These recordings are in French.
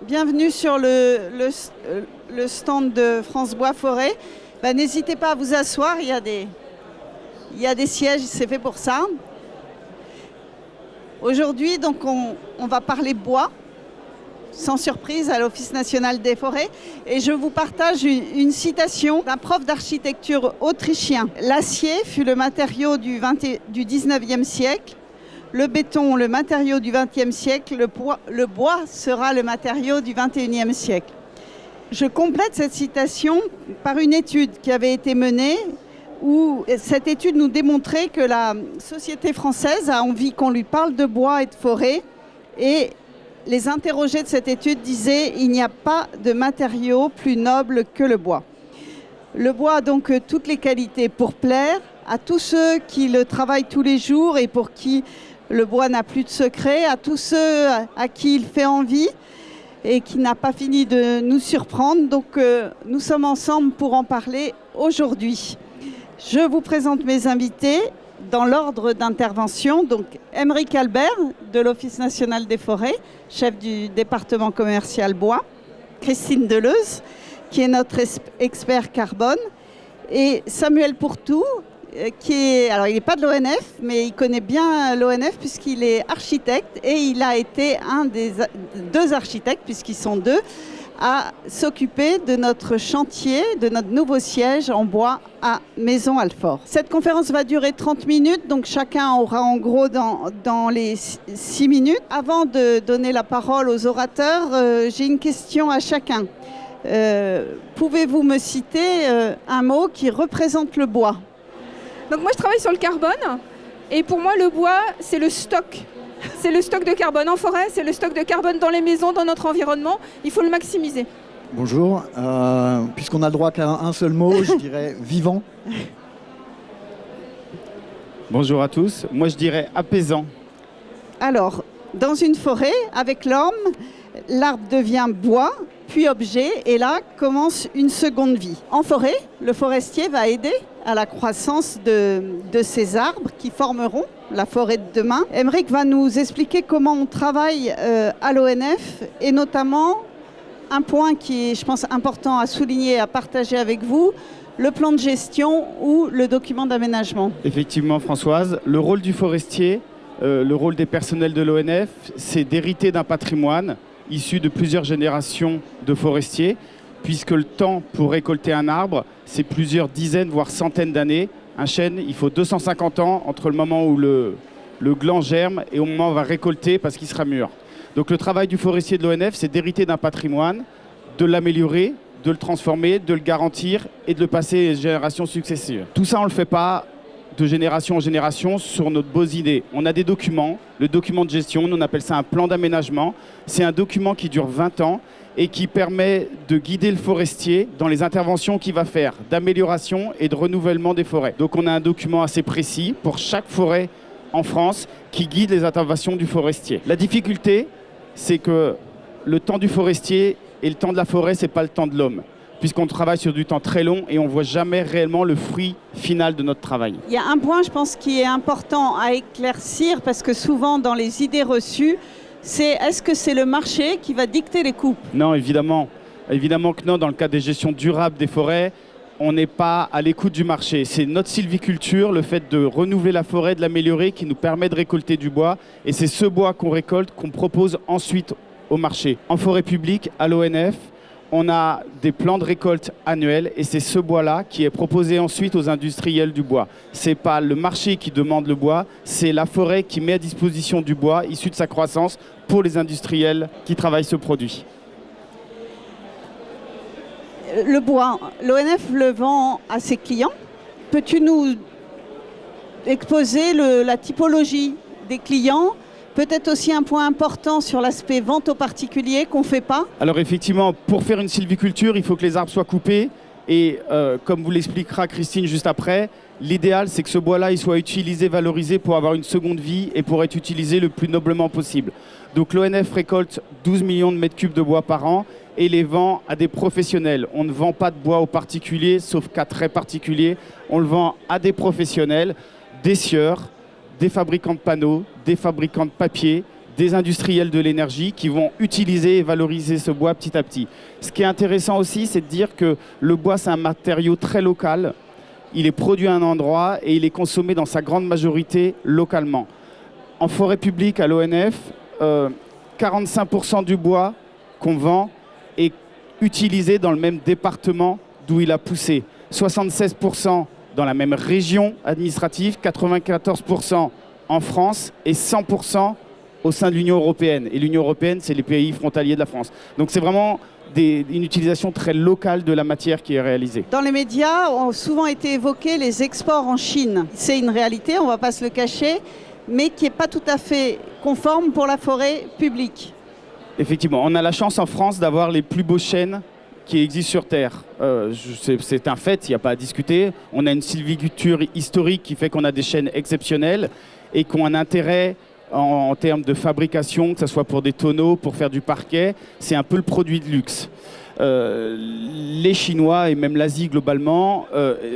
Bienvenue sur le stand de France Bois Forêt. N'hésitez pas à vous asseoir, il y a des sièges, c'est fait pour ça. Aujourd'hui, donc, on va parler bois, sans surprise, à l'Office national des forêts. Et je vous partage une citation d'un prof d'architecture autrichien. L'acier fut le matériau du 19e siècle. Le béton, le matériau du XXe siècle, le bois sera le matériau du XXIe siècle. Je complète cette citation par une étude qui avait été menée où cette étude nous démontrait que la société française a envie qu'on lui parle de bois et de forêt. Et les interrogés de cette étude disaient qu'il n'y a pas de matériau plus noble que le bois. Le bois a donc toutes les qualités pour plaire à tous ceux qui le travaillent tous les jours et pour qui le bois n'a plus de secret, à tous ceux à qui il fait envie et qui n'a pas fini de nous surprendre. Donc nous sommes ensemble pour en parler aujourd'hui. Je vous présente mes invités dans l'ordre d'intervention. Donc Aymeric Albert de l'Office national des forêts, chef du département commercial bois. Christine Deleuze, qui est notre expert carbone. Et Samuel Pourtout, alors il n'est pas de l'ONF, mais il connaît bien l'ONF puisqu'il est architecte et il a été un des deux architectes, puisqu'ils sont deux, à s'occuper de notre chantier, de notre nouveau siège en bois à Maisons-Alfort. Cette conférence va durer 30 minutes, donc chacun aura en gros dans les 6 minutes. Avant de donner la parole aux orateurs, j'ai une question à chacun. Pouvez-vous me citer un mot qui représente le bois ? Donc moi je travaille sur le carbone et pour moi le bois c'est le stock. C'est le stock de carbone en forêt, c'est le stock de carbone dans les maisons, dans notre environnement. Il faut le maximiser. Bonjour, puisqu'on a le droit qu'à un seul mot, je dirais vivant. Bonjour à tous, moi je dirais apaisant. Alors, dans une forêt, avec l'homme, l'arbre devient bois, puis objet, et là commence une seconde vie. En forêt, le forestier va aider à la croissance de ces arbres qui formeront la forêt de demain. Aymeric va nous expliquer comment on travaille à l'ONF et notamment un point qui est, je pense, important à souligner et à partager avec vous, le plan de gestion ou le document d'aménagement. Effectivement, Françoise, le rôle du forestier, le rôle des personnels de l'ONF, c'est d'hériter d'un patrimoine issu de plusieurs générations de forestiers, puisque le temps pour récolter un arbre, c'est plusieurs dizaines, voire centaines d'années. Un chêne, il faut 250 ans entre le moment où le gland germe et au moment où on va récolter parce qu'il sera mûr. Donc le travail du forestier de l'ONF, c'est d'hériter d'un patrimoine, de l'améliorer, de le transformer, de le garantir et de le passer aux générations successives. Tout ça, on ne le fait pas de génération en génération sur notre beaux idées. On a des documents, le document de gestion, nous on appelle ça un plan d'aménagement. C'est un document qui dure 20 ans et qui permet de guider le forestier dans les interventions qu'il va faire, d'amélioration et de renouvellement des forêts. Donc on a un document assez précis pour chaque forêt en France qui guide les interventions du forestier. La difficulté, c'est que le temps du forestier et le temps de la forêt, c'est pas le temps de l'homme, puisqu'on travaille sur du temps très long et on ne voit jamais réellement le fruit final de notre travail. Il y a un point, je pense, qui est important à éclaircir, parce que souvent, dans les idées reçues, c'est est-ce que c'est le marché qui va dicter les coûts ? Non, évidemment. Évidemment que non, dans le cadre des gestions durables des forêts, on n'est pas à l'écoute du marché. C'est notre sylviculture, le fait de renouveler la forêt, de l'améliorer, qui nous permet de récolter du bois. Et c'est ce bois qu'on récolte, qu'on propose ensuite au marché. En forêt publique, à l'ONF, on a des plans de récolte annuels et c'est ce bois-là qui est proposé ensuite aux industriels du bois. Ce n'est pas le marché qui demande le bois, c'est la forêt qui met à disposition du bois issu de sa croissance pour les industriels qui travaillent ce produit. Le bois, l'ONF le vend à ses clients. Peux-tu nous exposer la typologie des clients ? Peut-être aussi un point important sur l'aspect vente aux particuliers qu'on ne fait pas. Alors effectivement, pour faire une sylviculture, il faut que les arbres soient coupés. Et comme vous l'expliquera Christine juste après, l'idéal c'est que ce bois-là il soit utilisé, valorisé pour avoir une seconde vie et pour être utilisé le plus noblement possible. Donc l'ONF récolte 12 millions de mètres cubes de bois par an et les vend à des professionnels. On ne vend pas de bois aux particuliers, sauf cas très particuliers. On le vend à des professionnels, des scieurs, des fabricants de panneaux, des fabricants de papier, des industriels de l'énergie qui vont utiliser et valoriser ce bois petit à petit. Ce qui est intéressant aussi, c'est de dire que le bois, c'est un matériau très local. Il est produit à un endroit et il est consommé dans sa grande majorité localement. En forêt publique, à l'ONF, 45% du bois qu'on vend est utilisé dans le même département d'où il a poussé. 76% dans la même région administrative, 94% en France et 100% au sein de l'Union européenne. Et l'Union européenne, c'est les pays frontaliers de la France. Donc c'est vraiment une utilisation très locale de la matière qui est réalisée. Dans les médias ont souvent été évoqués les exports en Chine. C'est une réalité, on ne va pas se le cacher, mais qui n'est pas tout à fait conforme pour la forêt publique. Effectivement, on a la chance en France d'avoir les plus beaux chênes qui existent sur Terre. C'est un fait, il n'y a pas à discuter. On a une sylviculture historique qui fait qu'on a des chênes exceptionnels et qui ont un intérêt en termes de fabrication, que ce soit pour des tonneaux, pour faire du parquet. C'est un peu le produit de luxe. Les Chinois et même l'Asie globalement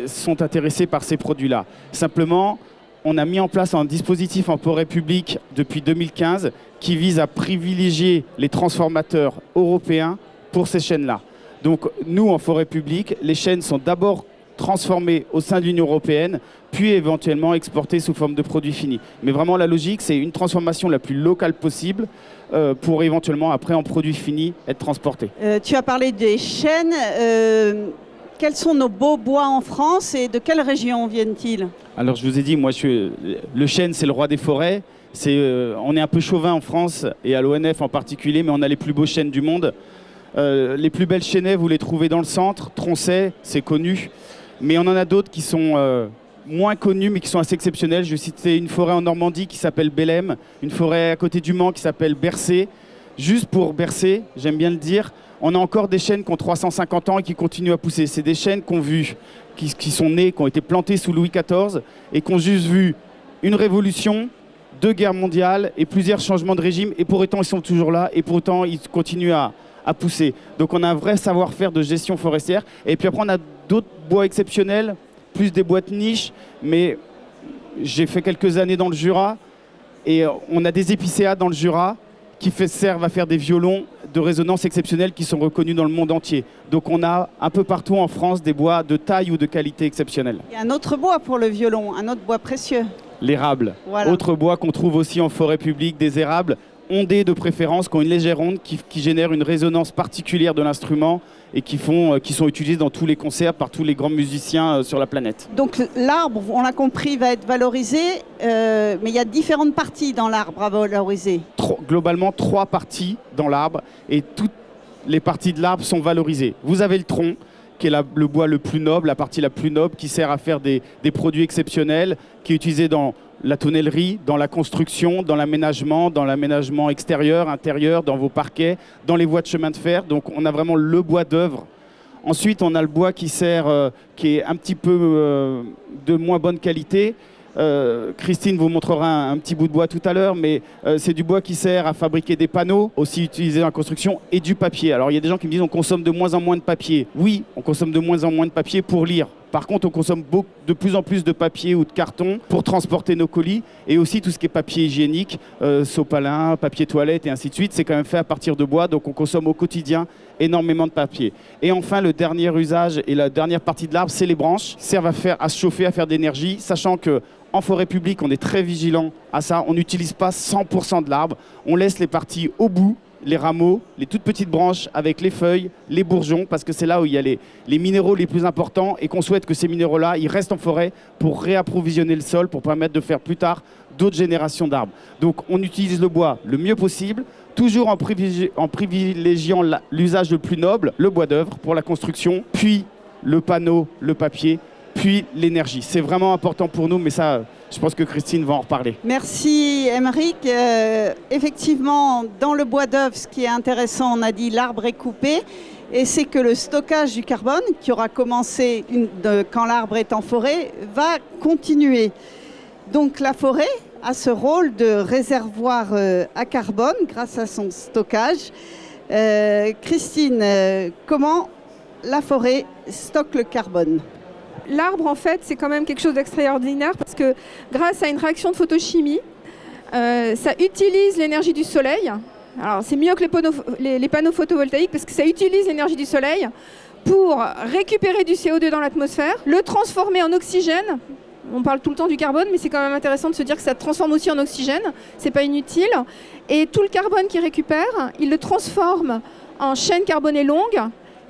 sont intéressés par ces produits-là. Simplement, on a mis en place un dispositif en forêt publique depuis 2015 qui vise à privilégier les transformateurs européens pour ces chênes-là. Donc nous, en forêt publique, les chênes sont d'abord transformés au sein de l'Union européenne, puis éventuellement exportés sous forme de produits finis. Mais vraiment, la logique, c'est une transformation la plus locale possible pour éventuellement, après, en produits finis, être transportés. Tu as parlé des chênes. Quels sont nos beaux bois en France et de quelle région viennent-ils? Alors, je vous ai dit, moi, le chêne, c'est le roi des forêts. On est un peu chauvin en France, et à l'ONF en particulier, mais on a les plus beaux chênes du monde. Les plus belles chênaies, vous les trouvez dans le centre. Tronchet, c'est connu. Mais on en a d'autres qui sont moins connues, mais qui sont assez exceptionnelles. Je vais citer une forêt en Normandie qui s'appelle Bélem, une forêt à côté du Mans qui s'appelle Bercé. Juste pour Bercé, j'aime bien le dire, on a encore des chênes qui ont 350 ans et qui continuent à pousser. C'est des chênes qu'on vu, qui sont nés, qui ont été plantés sous Louis XIV et qui ont juste vu une révolution, 2 guerres mondiales et plusieurs changements de régime. Et pour autant, ils sont toujours là et pour autant, ils continuent à pousser. Donc on a un vrai savoir-faire de gestion forestière. Et puis après, on a d'autres bois exceptionnels, plus des bois de niche. Mais j'ai fait quelques années dans le Jura et on a des épicéas dans le Jura qui servent à faire des violons de résonance exceptionnels qui sont reconnus dans le monde entier. Donc on a un peu partout en France des bois de taille ou de qualité exceptionnelle. Il y a un autre bois pour le violon, un autre bois précieux. L'érable. Voilà. Autre bois qu'on trouve aussi en forêt publique, des érables ondés de préférence, qui ont une légère onde, qui génèrent une résonance particulière de l'instrument et qui sont utilisés dans tous les concerts par tous les grands musiciens sur la planète. Donc l'arbre, on l'a compris, va être valorisé, mais il y a différentes parties dans l'arbre à valoriser. Globalement, 3 parties dans l'arbre et toutes les parties de l'arbre sont valorisées. Vous avez le tronc, qui est le bois le plus noble, la partie la plus noble, qui sert à faire des produits exceptionnels, qui est utilisé dans la tonnellerie, dans la construction, dans l'aménagement extérieur, intérieur, dans vos parquets, dans les voies de chemin de fer. Donc on a vraiment le bois d'œuvre. Ensuite, on a le bois qui est un petit peu de moins bonne qualité. Christine vous montrera un petit bout de bois tout à l'heure, mais c'est du bois qui sert à fabriquer des panneaux, aussi utilisé dans la construction, et du papier. Alors il y a des gens qui me disent on consomme de moins en moins de papier. Oui, on consomme de moins en moins de papier pour lire. Par contre, on consomme de plus en plus de papier ou de carton pour transporter nos colis, et aussi tout ce qui est papier hygiénique, sopalin, papier toilette et ainsi de suite, c'est quand même fait à partir de bois, donc on consomme au quotidien énormément de papier. Et enfin, le dernier usage et la dernière partie de l'arbre, c'est les branches, qui servent à se chauffer, à faire de l'énergie, sachant que en forêt publique, on est très vigilant à ça, on n'utilise pas 100% de l'arbre, on laisse les parties au bout, les rameaux, les toutes petites branches avec les feuilles, les bourgeons, parce que c'est là où il y a les minéraux les plus importants et qu'on souhaite que ces minéraux-là, ils restent en forêt pour réapprovisionner le sol, pour permettre de faire plus tard d'autres générations d'arbres. Donc on utilise le bois le mieux possible, toujours en privilégiant l'usage le plus noble, le bois d'œuvre pour la construction, puis le panneau, le papier, puis l'énergie. C'est vraiment important pour nous, mais ça, je pense que Christine va en reparler. Merci Émeric. Effectivement, dans le bois d'œuvre, ce qui est intéressant, on a dit l'arbre est coupé, et c'est que le stockage du carbone, qui aura commencé quand l'arbre est en forêt, va continuer. Donc la forêt a ce rôle de réservoir à carbone grâce à son stockage. Christine, comment la forêt stocke le carbone ? L'arbre, en fait, c'est quand même quelque chose d'extraordinaire parce que grâce à une réaction de photochimie, ça utilise l'énergie du soleil. Alors c'est mieux que les panneaux photovoltaïques parce que ça utilise l'énergie du soleil pour récupérer du CO2 dans l'atmosphère, le transformer en oxygène. On parle tout le temps du carbone, mais c'est quand même intéressant de se dire que ça transforme aussi en oxygène. C'est pas inutile. Et tout le carbone qu'il récupère, il le transforme en chaîne carbonée longue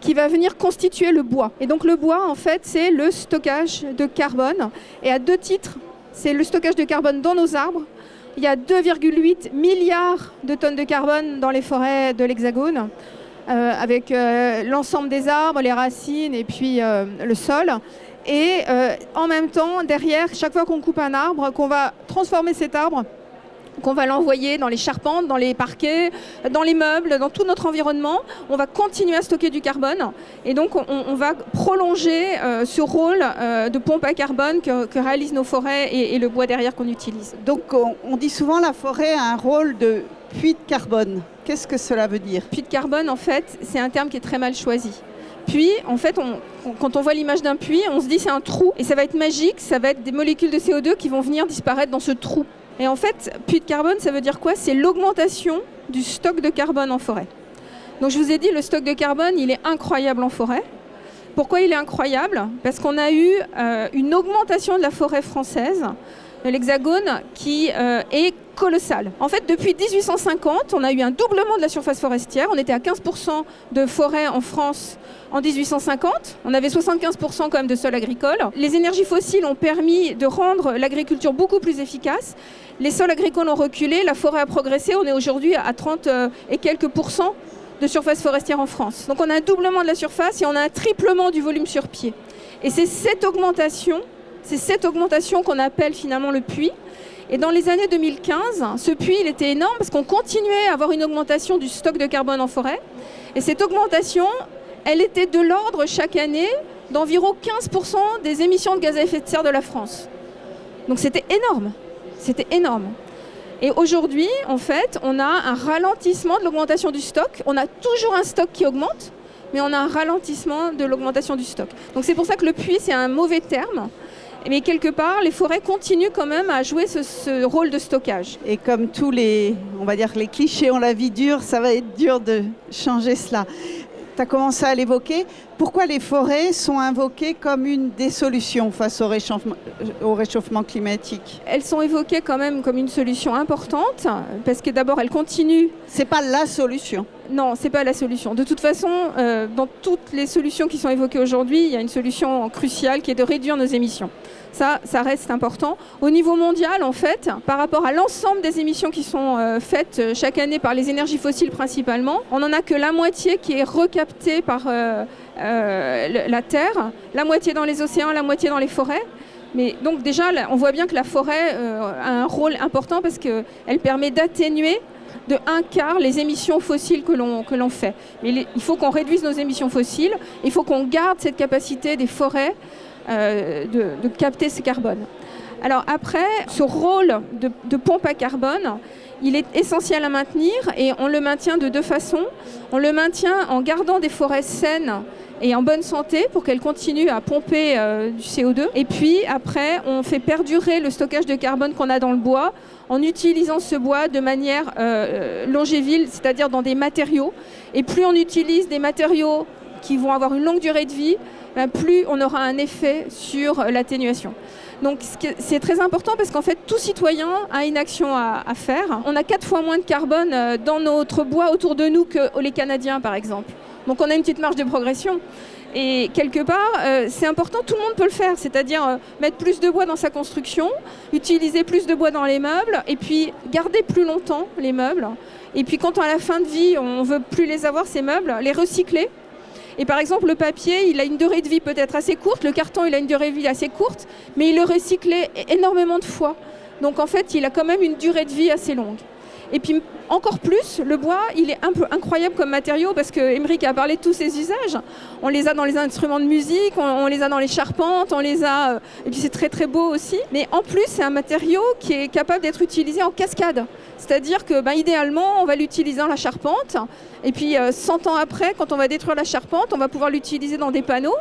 qui va venir constituer le bois. Et donc le bois, en fait, c'est le stockage de carbone. Et à 2 titres, c'est le stockage de carbone dans nos arbres. Il y a 2,8 milliards de tonnes de carbone dans les forêts de l'Hexagone, avec l'ensemble des arbres, les racines et puis le sol. Et en même temps, derrière, chaque fois qu'on coupe un arbre, qu'on va transformer cet arbre, qu'on va l'envoyer dans les charpentes, dans les parquets, dans les meubles, dans tout notre environnement, on va continuer à stocker du carbone. Et donc, on va prolonger ce rôle de pompe à carbone que réalisent nos forêts et le bois derrière qu'on utilise. Donc, on dit souvent que la forêt a un rôle de puits de carbone. Qu'est-ce que cela veut dire? Puits de carbone, en fait, c'est un terme qui est très mal choisi. Puis, en fait, quand on voit l'image d'un puits, on se dit c'est un trou. Et ça va être magique, ça va être des molécules de CO2 qui vont venir disparaître dans ce trou. Et en fait, puits de carbone, ça veut dire quoi? C'est l'augmentation du stock de carbone en forêt. Donc je vous ai dit, le stock de carbone, il est incroyable en forêt. Pourquoi il est incroyable? Parce qu'on a eu une augmentation de la forêt française, de l'Hexagone, qui est colossale. En fait, depuis 1850, on a eu un doublement de la surface forestière. On était à 15% de forêt en France en 1850. On avait 75% quand même de sol agricole. Les énergies fossiles ont permis de rendre l'agriculture beaucoup plus efficace. Les sols agricoles ont reculé, la forêt a progressé. On est aujourd'hui à 30 et quelques pourcents de surface forestière en France. Donc on a un doublement de la surface et on a un triplement du volume sur pied. Et c'est cette augmentation qu'on appelle finalement le puits. Et dans les années 2015, ce puits, il était énorme parce qu'on continuait à avoir une augmentation du stock de carbone en forêt. Et cette augmentation, elle était de l'ordre chaque année d'environ 15% des émissions de gaz à effet de serre de la France. Donc c'était énorme. C'était énorme. Et aujourd'hui, en fait, on a un ralentissement de l'augmentation du stock. On a toujours un stock qui augmente, mais on a un ralentissement de l'augmentation du stock. Donc c'est pour ça que le puits, c'est un mauvais terme. Mais quelque part, les forêts continuent quand même à jouer ce rôle de stockage. Et comme tous les clichés ont la vie dure, ça va être dur de changer cela. Tu as commencé à l'évoquer. Pourquoi les forêts sont invoquées comme une des solutions face au réchauffement climatique? Elles sont évoquées quand même comme une solution importante, parce que d'abord, elles continuent. C'est pas la solution. Non, c'est pas la solution. De toute façon, dans toutes les solutions qui sont évoquées aujourd'hui, il y a une solution cruciale qui est de réduire nos émissions. Ça reste important. Au niveau mondial, en fait, par rapport à l'ensemble des émissions qui sont faites chaque année par les énergies fossiles principalement, on n'en a que la moitié qui est recaptée par la Terre, la moitié dans les océans, la moitié dans les forêts. Mais donc déjà, on voit bien que la forêt a un rôle important parce qu'elle permet d'atténuer de 1/4 les émissions fossiles que l'on fait. Mais il faut qu'on réduise nos émissions fossiles, il faut qu'on garde cette capacité des forêts de capter ce carbone. Alors après, ce rôle de pompe à carbone, il est essentiel à maintenir et on le maintient de 2 façons. On le maintient en gardant des forêts saines et en bonne santé pour qu'elles continuent à pomper du CO2. Et puis après, on fait perdurer le stockage de carbone qu'on a dans le bois en utilisant ce bois de manière longéville, c'est-à-dire dans des matériaux. Et plus on utilise des matériaux qui vont avoir une longue durée de vie, plus on aura un effet sur l'atténuation. Donc c'est très important parce qu'en fait, tout citoyen a une action à faire. On a 4 fois moins de carbone dans notre bois autour de nous que les Canadiens, par exemple. Donc on a une petite marge de progression. Et quelque part, c'est important, tout le monde peut le faire, c'est-à-dire mettre plus de bois dans sa construction, utiliser plus de bois dans les meubles, et puis garder plus longtemps les meubles. Et puis quand à la fin de vie, on ne veut plus les avoir, ces meubles, les recycler. Et par exemple, le papier, il a une durée de vie peut-être assez courte, le carton, il a une durée de vie assez courte, mais il le recyclait énormément de fois. Donc en fait, il a quand même une durée de vie assez longue. Et puis encore plus, le bois, il est un peu incroyable comme matériau parce que Émeric a parlé de tous ses usages. On les a dans les instruments de musique, on les a dans les charpentes, on les a... et puis c'est très très beau aussi. Mais en plus, c'est un matériau qui est capable d'être utilisé en cascade. C'est-à-dire que idéalement, on va l'utiliser dans la charpente. Et puis 100 ans après, quand on va détruire la charpente, on va pouvoir l'utiliser dans des panneaux.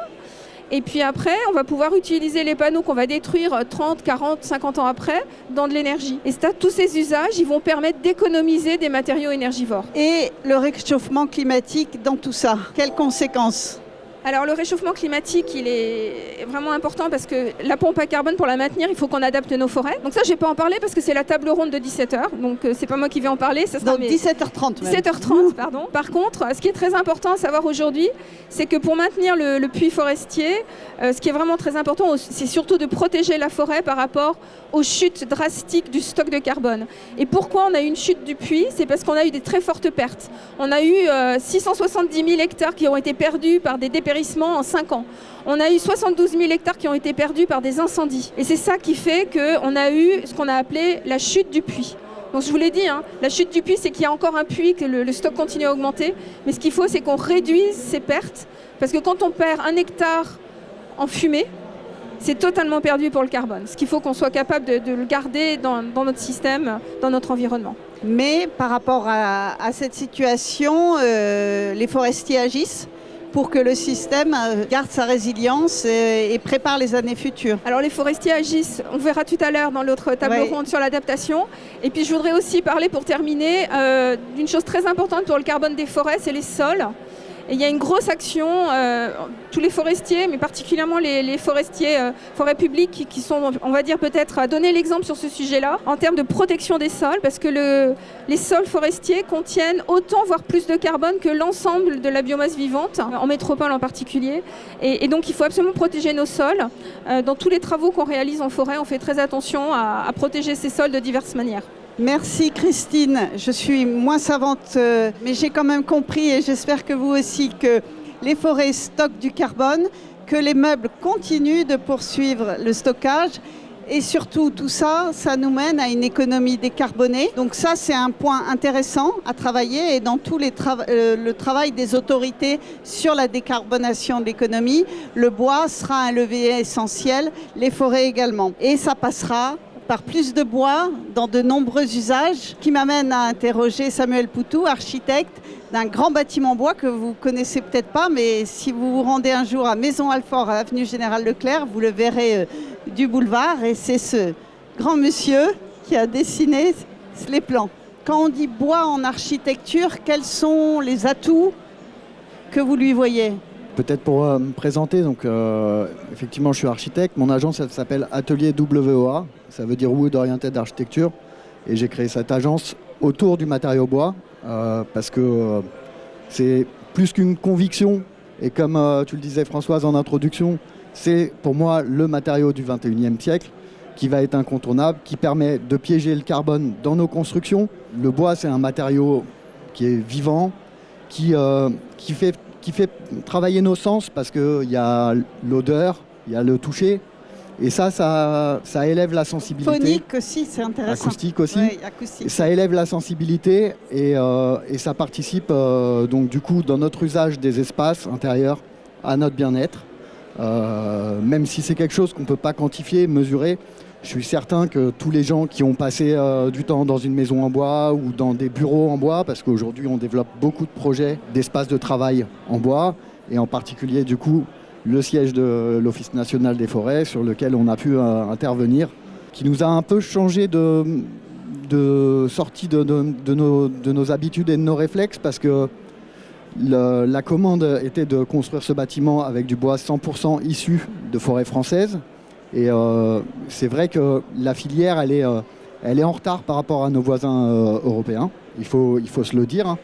Et puis après, on va pouvoir utiliser les panneaux qu'on va détruire 30, 40, 50 ans après dans de l'énergie. Et tous ces usages, ils vont permettre d'économiser des matériaux énergivores. Et le réchauffement climatique dans tout ça, quelles conséquences ? Alors le réchauffement climatique, il est vraiment important parce que la pompe à carbone, pour la maintenir, il faut qu'on adapte nos forêts. Donc ça, je ne vais pas en parler parce que c'est la table ronde de 17h. Donc c'est pas moi qui vais en parler. Ça sera donc 17h30 même. 17h30, pardon. Par contre, ce qui est très important à savoir aujourd'hui, c'est que pour maintenir le puits forestier, ce qui est vraiment très important, c'est surtout de protéger la forêt par rapport aux chutes drastiques du stock de carbone. Et pourquoi on a eu une chute du puits ? C'est parce qu'on a eu des très fortes pertes. On a eu 670 000 hectares qui ont été perdus par des dépérissements en 5 ans. On a eu 72 000 hectares qui ont été perdus par des incendies. Et c'est ça qui fait qu'on a eu ce qu'on a appelé la chute du puits. Donc je vous l'ai dit, la chute du puits, c'est qu'il y a encore un puits, que le stock continue à augmenter. Mais ce qu'il faut, c'est qu'on réduise ces pertes. Parce que quand on perd 1 hectare en fumée, c'est totalement perdu pour le carbone. Ce qu'il faut qu'on soit capable de le garder dans notre système, dans notre environnement. Mais par rapport à cette situation, les forestiers agissent pour que le système garde sa résilience et prépare les années futures. Alors les forestiers agissent, on verra tout à l'heure dans l'autre table ronde sur l'adaptation. Et puis je voudrais aussi parler, pour terminer, d'une chose très importante pour le carbone des forêts, c'est les sols. Et il y a une grosse action, tous les forestiers, mais particulièrement les forestiers, forêts publiques, qui sont, on va dire peut-être, à donner l'exemple sur ce sujet-là, en termes de protection des sols, parce que les sols forestiers contiennent autant, voire plus de carbone que l'ensemble de la biomasse vivante, en métropole en particulier. Et donc il faut absolument protéger nos sols. Dans tous les travaux qu'on réalise en forêt, on fait très attention à protéger ces sols de diverses manières. Merci Christine, je suis moins savante, mais j'ai quand même compris, et j'espère que vous aussi, que les forêts stockent du carbone, que les meubles continuent de poursuivre le stockage, et surtout tout ça, ça nous mène à une économie décarbonée. Donc ça, c'est un point intéressant à travailler, et dans tout le travail des autorités sur la décarbonation de l'économie, le bois sera un levier essentiel, les forêts également. Et ça passera par plus de bois dans de nombreux usages, qui m'amène à interroger Samuel Poutou, architecte d'un grand bâtiment bois que vous connaissez peut-être pas, mais si vous vous rendez un jour à Maison Alfort, à avenue Général Leclerc, vous le verrez du boulevard, et c'est ce grand monsieur qui a dessiné les plans. Quand on dit bois en architecture, quels sont les atouts que vous lui voyez ? Peut-être pour me présenter, donc effectivement je suis architecte, mon agence elle s'appelle Atelier WOA, ça veut dire Wood Oriented Architecture, et j'ai créé cette agence autour du matériau bois, parce que c'est plus qu'une conviction, et comme tu le disais Françoise en introduction, c'est pour moi le matériau du 21e siècle qui va être incontournable, qui permet de piéger le carbone dans nos constructions. Le bois c'est un matériau qui est vivant, qui fait travailler nos sens, parce qu'il y a l'odeur, il y a le toucher, et ça élève la sensibilité. Phonique aussi, c'est intéressant. Acoustique aussi. Ouais, acoustique. Ça élève la sensibilité et ça participe donc du coup dans notre usage des espaces intérieurs à notre bien-être. Même si c'est quelque chose qu'on ne peut pas quantifier, mesurer, je suis certain que tous les gens qui ont passé du temps dans une maison en bois ou dans des bureaux en bois, parce qu'aujourd'hui on développe beaucoup de projets d'espaces de travail en bois, et en particulier du coup le siège de l'Office national des forêts sur lequel on a pu intervenir, qui nous a un peu changé de sortie de nos habitudes et de nos réflexes, parce que la commande était de construire ce bâtiment avec du bois 100% issu de forêts françaises. Et c'est vrai que la filière, elle est en retard par rapport à nos voisins européens. Il faut se le dire,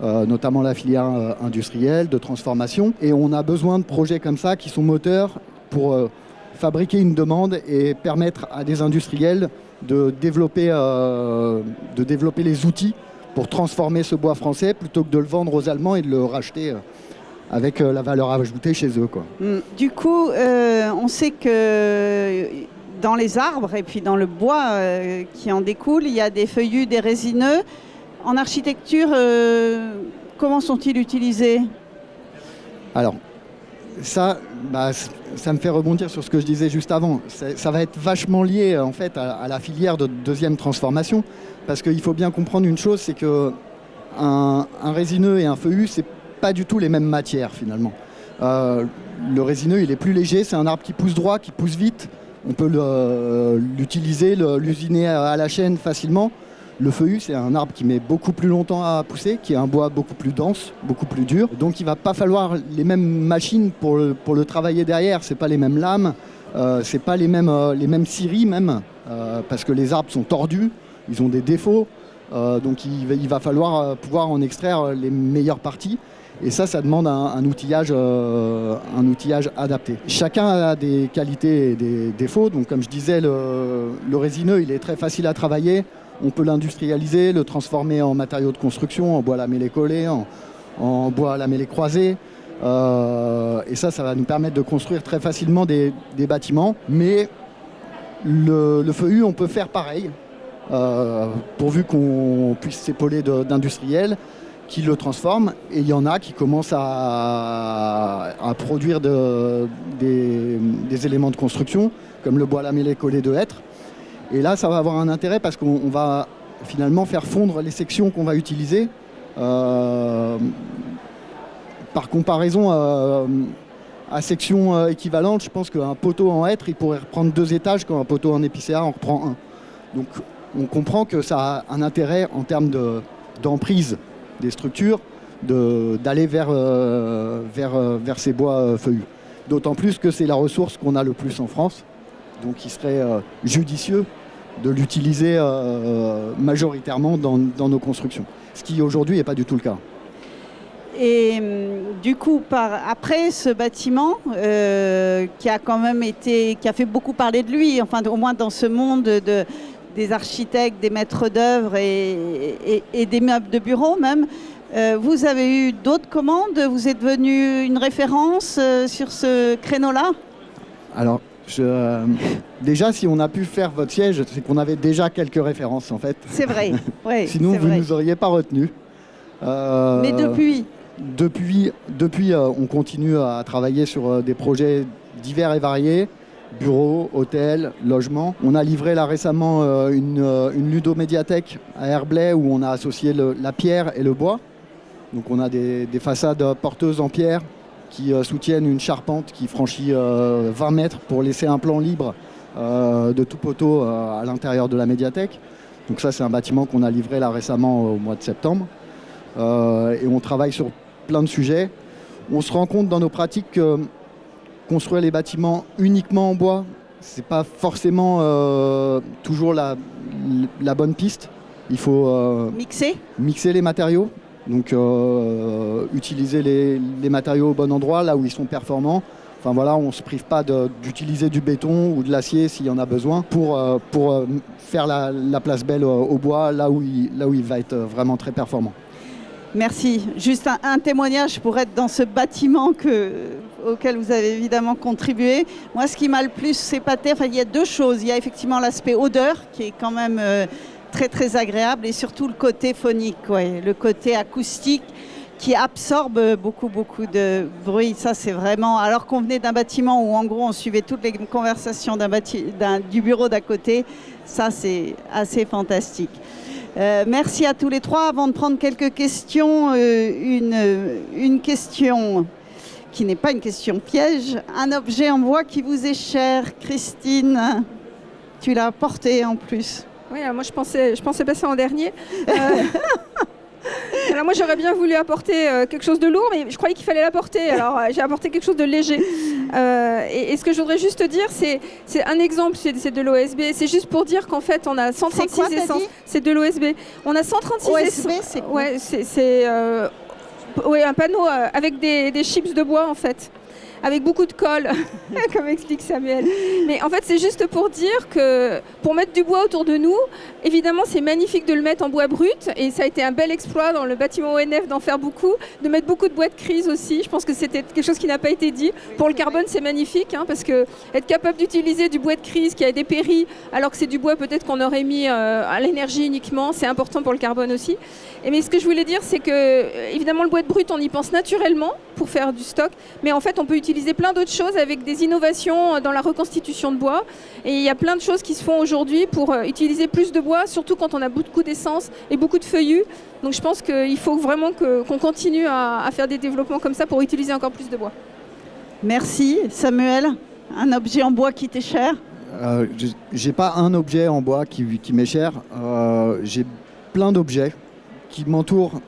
notamment la filière industrielle, de transformation. Et on a besoin de projets comme ça qui sont moteurs pour fabriquer une demande et permettre à des industriels de développer les outils pour transformer ce bois français plutôt que de le vendre aux Allemands et de le racheter avec la valeur ajoutée chez eux, quoi. Du coup, on sait que dans les arbres et puis dans le bois qui en découle, il y a des feuillus, des résineux. En architecture, comment sont-ils utilisés ? Alors, ça me fait rebondir sur ce que je disais juste avant. Ça va être vachement lié en fait à la filière de deuxième transformation, parce qu'il faut bien comprendre une chose, c'est que un résineux et un feuillu, c'est pas du tout les mêmes matières finalement. Le résineux, il est plus léger, c'est un arbre qui pousse droit, qui pousse vite. On peut l'utiliser, l'usiner à la chaîne facilement. Le feuillu, c'est un arbre qui met beaucoup plus longtemps à pousser, qui est un bois beaucoup plus dense, beaucoup plus dur. Donc il ne va pas falloir les mêmes machines pour le travailler derrière. Ce n'est pas les mêmes lames, ce n'est pas les mêmes scieries même, parce que les arbres sont tordus, ils ont des défauts. Donc il va falloir pouvoir en extraire les meilleures parties. Et ça demande un outillage adapté. Chacun a des qualités et des défauts. Donc comme je disais, le résineux, il est très facile à travailler. On peut l'industrialiser, le transformer en matériaux de construction, en bois lamellé collé, en bois lamellé croisé. Et ça va nous permettre de construire très facilement des bâtiments. Mais le feuillu, on peut faire pareil, pourvu qu'on puisse s'épauler d'industriels qui le transforment. Et il y en a qui commencent à produire des éléments de construction, comme le bois lamellé collé de hêtre. Et là, ça va avoir un intérêt parce qu'on va finalement faire fondre les sections qu'on va utiliser. Par comparaison à section équivalente, je pense qu'un poteau en hêtre, il pourrait reprendre 2 étages quand un poteau en épicéa en reprend 1. Donc on comprend que ça a un intérêt en termes d'emprise des structures d'aller vers ces bois feuillus. D'autant plus que c'est la ressource qu'on a le plus en France. Donc il serait judicieux de l'utiliser majoritairement dans nos constructions. Ce qui aujourd'hui n'est pas du tout le cas. Et du coup, après ce bâtiment, qui a fait beaucoup parler de lui, enfin au moins dans ce monde des architectes, des maîtres d'œuvre et des meubles de bureau même, vous avez eu d'autres commandes? Vous êtes devenu une référence sur ce créneau-là? Alors, déjà, si on a pu faire votre siège, c'est qu'on avait déjà quelques références en fait. C'est vrai, ouais. Sinon, vous ne nous auriez pas retenus. Mais Depuis, on continue à travailler sur des projets divers et variés, bureaux, hôtels, logements. On a livré là récemment une ludomédiathèque à Herblay où on a associé la pierre et le bois. Donc on a des façades porteuses en pierre qui soutiennent une charpente qui franchit 20 mètres pour laisser un plan libre de tout poteau à l'intérieur de la médiathèque. Donc ça, c'est un bâtiment qu'on a livré là récemment au mois de septembre. Et on travaille sur plein de sujets. On se rend compte dans nos pratiques que construire les bâtiments uniquement en bois, c'est pas forcément toujours la bonne piste. Il faut mixer les matériaux. Donc utiliser les matériaux au bon endroit, là où ils sont performants. Enfin voilà, on ne se prive pas d'utiliser du béton ou de l'acier s'il y en a besoin pour faire la place belle au bois, là où il va être vraiment très performant. Merci. Juste un témoignage pour être dans ce bâtiment auquel vous avez évidemment contribué. Moi, ce qui m'a le plus épaté, il y a 2 choses. Il y a effectivement l'aspect odeur qui est quand même très très agréable et surtout le côté phonique, le côté acoustique qui absorbe beaucoup de bruit. Ça, c'est vraiment... Alors qu'on venait d'un bâtiment où en gros on suivait toutes les conversations du bureau d'à côté, ça c'est assez fantastique. Merci à tous les 3. Avant de prendre quelques questions, une question qui n'est pas une question piège. Un objet en bois qui vous est cher, Christine, tu l'as apporté en plus. Oui, alors moi je pensais passer en dernier. Alors moi j'aurais bien voulu apporter quelque chose de lourd, mais je croyais qu'il fallait l'apporter, alors j'ai apporté quelque chose de léger. Et ce que je voudrais juste dire, c'est un exemple, c'est de l'OSB, c'est juste pour dire qu'en fait on a 136 essences. C'est de l'OSB. On a 136 essences. OSB, c'est quoi? Ouais, c'est un panneau avec des chips de bois en fait. Avec beaucoup de colle, comme explique Samuel. Mais en fait, c'est juste pour dire que pour mettre du bois autour de nous, évidemment, c'est magnifique de le mettre en bois brut. Et ça a été un bel exploit dans le bâtiment ONF d'en faire beaucoup, de mettre beaucoup de bois de crise aussi. Je pense que c'était quelque chose qui n'a pas été dit. Pour le carbone, c'est magnifique, parce que être capable d'utiliser du bois de crise qui a dépéri, alors que c'est du bois peut-être qu'on aurait mis à l'énergie uniquement, c'est important pour le carbone aussi. Mais ce que je voulais dire, c'est que, évidemment, le bois de brut, on y pense naturellement pour faire du stock. Mais en fait, on peut utiliser plein d'autres choses avec des innovations dans la reconstitution de bois. Et il y a plein de choses qui se font aujourd'hui pour utiliser plus de bois, surtout quand on a beaucoup d'essence et beaucoup de feuillus. Donc je pense qu'il faut vraiment qu'on continue à faire des développements comme ça pour utiliser encore plus de bois. Merci. Samuel, un objet en bois qui t'est cher? J'ai pas un objet en bois qui m'est cher. J'ai plein d'objets qui m'entourent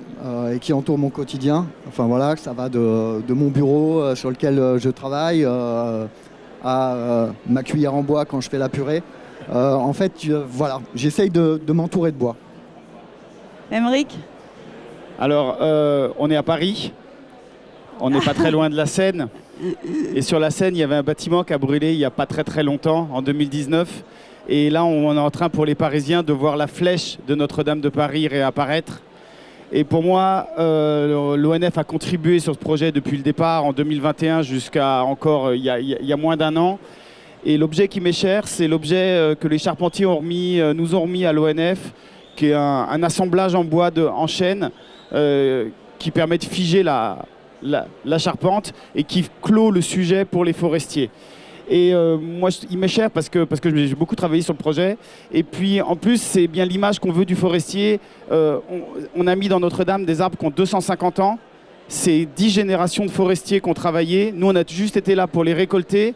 et qui entourent mon quotidien. Enfin voilà, ça va de mon bureau sur lequel je travaille à ma cuillère en bois quand je fais la purée. En fait, voilà, j'essaye de m'entourer de bois. Aymeric? Alors, on est à Paris. On n'est pas très loin de la Seine. Et sur la Seine, il y avait un bâtiment qui a brûlé il n'y a pas très longtemps, en 2019. Et là, on est en train, pour les Parisiens, de voir la flèche de Notre-Dame de Paris réapparaître. Et pour moi, l'ONF a contribué sur ce projet depuis le départ, en 2021, jusqu'à encore il y a moins d'un an. Et l'objet qui m'est cher, c'est l'objet que les charpentiers nous ont remis à l'ONF, qui est un assemblage en bois en chaîne qui permet de figer la charpente et qui clôt le sujet pour les forestiers. Et moi, il m'est cher parce que j'ai beaucoup travaillé sur le projet. Et puis, en plus, c'est bien l'image qu'on veut du forestier. On a mis dans Notre-Dame des arbres qui ont 250 ans. C'est 10 générations de forestiers qui ont travaillé. Nous, on a juste été là pour les récolter,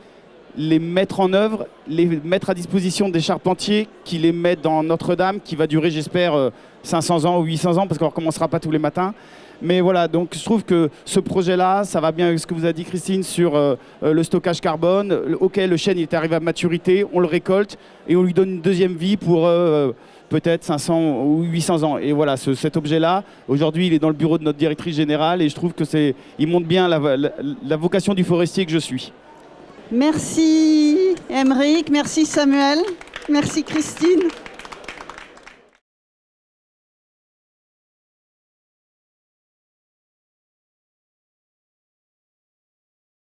les mettre en œuvre, les mettre à disposition des charpentiers qui les mettent dans Notre-Dame, qui va durer, j'espère, 500 ans ou 800 ans, parce qu'on ne recommencera pas tous les matins. Mais voilà, donc je trouve que ce projet-là, ça va bien avec ce que vous a dit Christine sur le stockage carbone. Ok, le chêne il est arrivé à maturité, on le récolte et on lui donne une deuxième vie pour peut-être 500 ou 800 ans. Et voilà, cet objet-là, aujourd'hui, il est dans le bureau de notre directrice générale et je trouve que il montre bien la vocation du forestier que je suis. Merci Aymeric, merci Samuel, merci Christine.